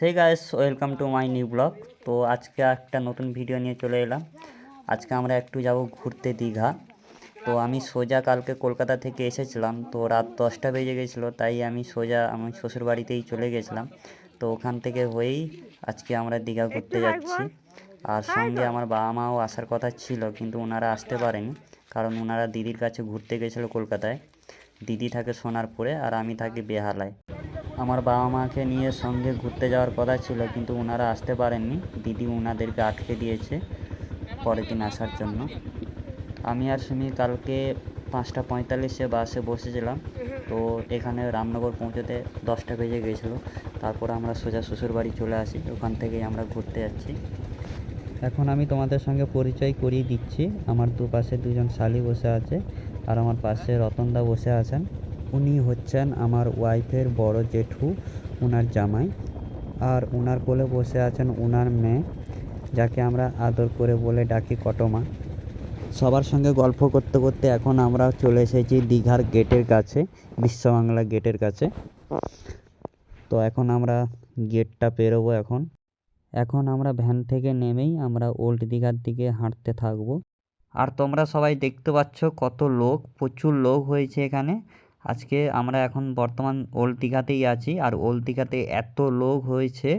Hey guys, welcome to my new blog. তো আজকে একটা নতুন ভিডিও নিয়ে চলে এলাম। আজকে আমরা একটু যাব ঘুরতে দীঘা। তো আমি সোজা কালকে কলকাতা থেকে এসেছিলাম, তো রাত 10টা বেজে গেছিলো, তাই আমি সোজা আমার শ্বশুর বাড়িতেই চলে গেছিলাম। তো ওখান থেকে হয়েই আজকে আমরা দীঘা ঘুরতে যাচ্ছি। আর সঙ্গে আমার বাবা মাও আসার কথা ছিল, কিন্তু ওনারা আসতে পারেনি, কারণ ওনারা দিদির কাছে ঘুরতে গেছিলো কলকাতায়। দিদি থাকে সোনারপুরে আর আমি থাকি বেহালায়। আমার বাবা মাকে নিয়ে সঙ্গে ঘুরতে যাওয়ার কথা ছিল, কিন্তু ওনারা আসতে পারেননি। দিদি ওনাদেরকে আটকে দিয়েছে পরের দিন আসার জন্য। আমি আর সুমি কালকে 5:45 বাসে বসেছিলাম। তো এখানে রামনগর পৌঁছতে 10টা বেজে গেছিলো। তারপর আমরা সোজা শ্বশুর বাড়ি চলে আসি, ওখান থেকেই আমরা ঘুরতে যাচ্ছি। এখন আমি তোমাদের সঙ্গে পরিচয় করিয়ে দিচ্ছি। আমার দুপাশে দুজন শালি বসে আছে, আর আমার পাশে রতনদা বসে আছেন। উনি হচ্ছেন আমার ওয়াইফের বড় জেঠু, ওনার জামাই। আর ওনার কোলে বসে আছেন ওনার মেয়ে, যাকে আমরা আদর করে বলে ডাকি কটমা। সবার সঙ্গে গল্প করতে করতে এখন আমরা চলে এসেছি দীঘার গেটের কাছে, বিশ্ববাংলা গেটের কাছে। তো এখন আমরা গেটটা পেরোবো। এখন আমরা ভ্যান থেকে নেমেই আমরা ওল্ড দীঘার দিকে হাঁটতে থাকবো। আর তোমরা সবাই দেখতে পাচ্ছ কত লোক, প্রচুর লোক হয়েছে এখানে। আজকে আমরা এখন বর্তমান ওল্ড দীঘাতেই আছি, আর ওল্ড দীঘাতে এত লোক হয়েছে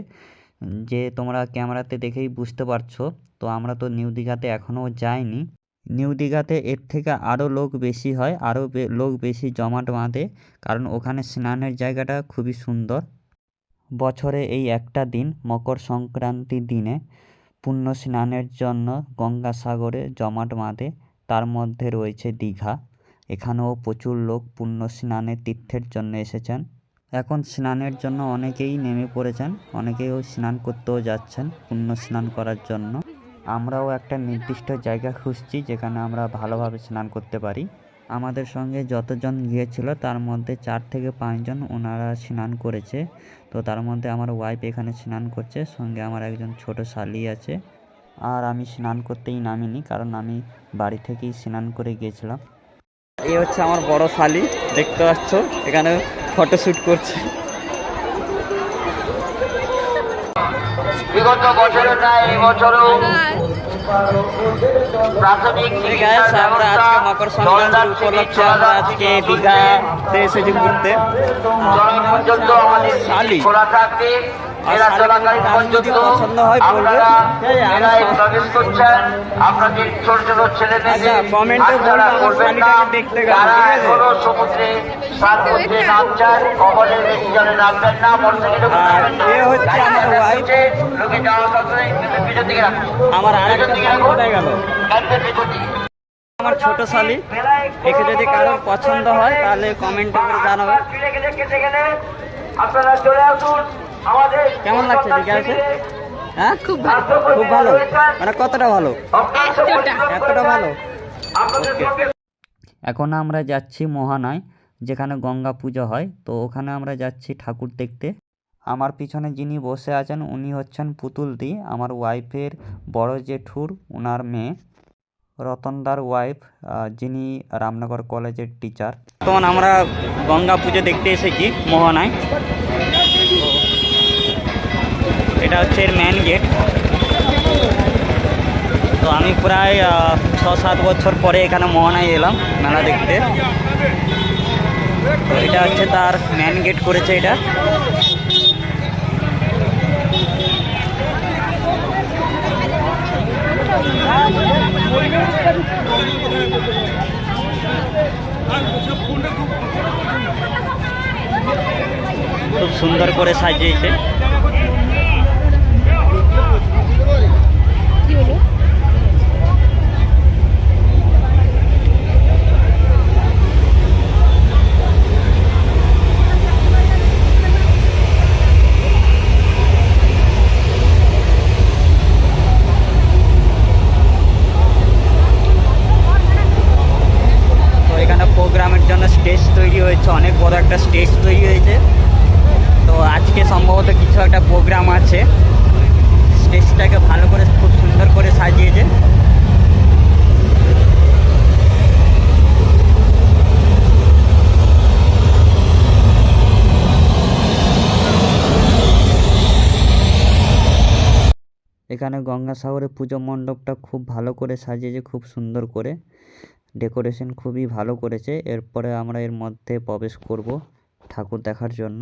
যে তোমরা ক্যামেরাতে দেখেই বুঝতে পারছো। তো আমরা তো নিউ দীঘাতে এখনও যাইনি। নিউ দীঘাতে এর থেকে আরও লোক বেশি হয়, আরও লোক বেশি জমাট বাঁধে, কারণ ওখানে স্নানের জায়গাটা খুবই সুন্দর। বছরে এই একটা দিন, মকর সংক্রান্তির দিনে পুণ্য স্নানের জন্য গঙ্গাসাগরে জমাট বাঁধে। তার মধ্যে রয়েছে দীঘা। এখানেও প্রচুর লোক পুণ্য স্নানের তীর্থের জন্য এসেছেন। এখন স্নানের জন্য অনেকেই নেমে পড়েছেন, অনেকেও স্নান করতেও যাচ্ছেন পুণ্য স্নান করার জন্য। আমরাও একটা নির্দিষ্ট জায়গা খুঁজছি যেখানে আমরা ভালোভাবে স্নান করতে পারি। আমাদের সঙ্গে যতজন গিয়েছিল তার মধ্যে 4 থেকে 5 জন ওনারা স্নান করেছে। তো তার মধ্যে আমার ওয়াইফ এখানে স্নান করছে, সঙ্গে আমার একজন ছোট শালি আছে। আর আমি স্নান করতেই নামিনি, কারণ আমি বাড়ি থেকেই স্নান করে গিয়েছিলাম। এই হচ্ছে আমার বড় শালি, দেখতে পাচ্ছ এখানে ফটোশ্যুট করছে। বিগত বছরের ন্যায় এই বছরও প্রাথমিক আমরা আজকে মকর সংক্রান্তি উপলক্ষে আমরা আজকে দীঘাতে এসেছি ঘুরতে। পর্যন্ত আমাদের শালি খোলা থাকবে। মেলা চলাকালীন পর্যন্ত আপনারা মেলায় প্রবেশ করছেন। আপনাদের ছোট ছোট ছেলে মেয়েদের আপনারা করবেন না, যারা এখনো সমুদ্রে স্নান করতে নামছেন কবলের বেশি জলে নামবেন না, মোটরসাইকেলে উঠবেন না। লোকে যাওয়া সত্ত্বে পিছন দিকে রাখুন, আমার আরেকটা দিকে রাখুন, ক্যাম্পের পিছন দিকে। আমার ছোট শালি, একে যদি কারোর পছন্দ হয় তাহলে কমেন্ট করে জানাবে। আপনারা চলে আসুন আমাদের। কেমন লাগছে দীঘা এসে? হ্যাঁ, খুব ভালো। মানে কতটা ভালো? এতটা ভালো। এখন আমরা যাচ্ছি মহানায়, যেখানে গঙ্গা পুজো হয়। তো ওখানে আমরা যাচ্ছি ঠাকুর দেখতে। আমার পিছনে যিনি বসে আছেন উনি হচ্ছেন পুতুলদি, আমার ওয়াইফের বড় জেঠুর ওনার মেয়ে, রতনদার ওয়াইফ, যিনি রামনগর কলেজের টিচার। তখন আমরা গঙ্গা পুজো দেখতে এসেছি মোহনায়। এটা হচ্ছে এর মেন গেট। তো আমি প্রায় 6-7 বছর পরে এখানে মোহনায় এলাম মেলা দেখতে। তো এটা হচ্ছে তার মেন গেট করেছে এটা। খুব সুন্দর করে সাজিয়েছে। প্রোগ্রামের জন্য স্টেজ তৈরি হয়েছে, অনেক বড় একটা স্টেজ তৈরি হয়েছে। তো আজকে সম্ভবত কিছু একটা প্রোগ্রাম আছে। স্টেজটাকে ভালো করে খুব সুন্দর করে সাজিয়েছে। এখানে গঙ্গাসাগরে পুজো মণ্ডপটা খুব ভালো করে সাজিয়েছে, খুব সুন্দর করে ডেকোরেশন খুবই ভালো করেছে। এরপরে আমরা এর মধ্যে প্রবেশ করব ঠাকুর দেখার জন্য।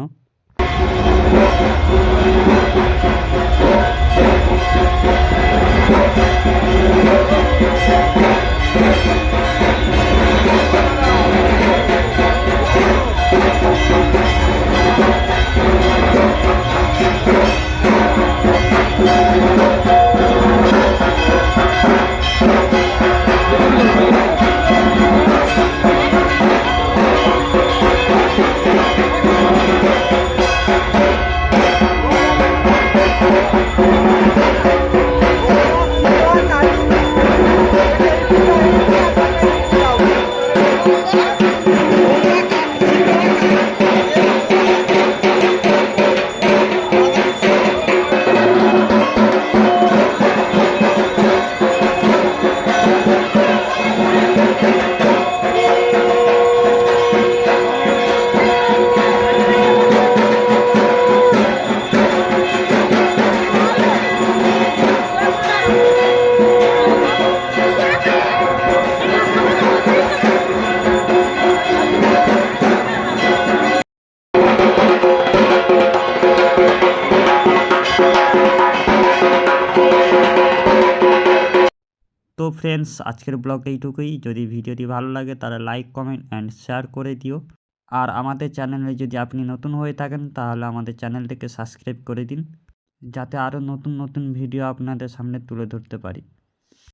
তো ফ্রেন্ডস, আজকের ব্লগ এইটুকুই। যদি ভিডিওটি ভালো লাগে তাহলে লাইক, কমেন্ট অ্যান্ড শেয়ার করে দিও। আর আমাদের চ্যানেলে যদি আপনি নতুন হয়ে থাকেন তাহলে আমাদের চ্যানেলটিকে সাবস্ক্রাইব করে দিন, যাতে আরও নতুন নতুন ভিডিও আপনাদের সামনে তুলে ধরতে পারি।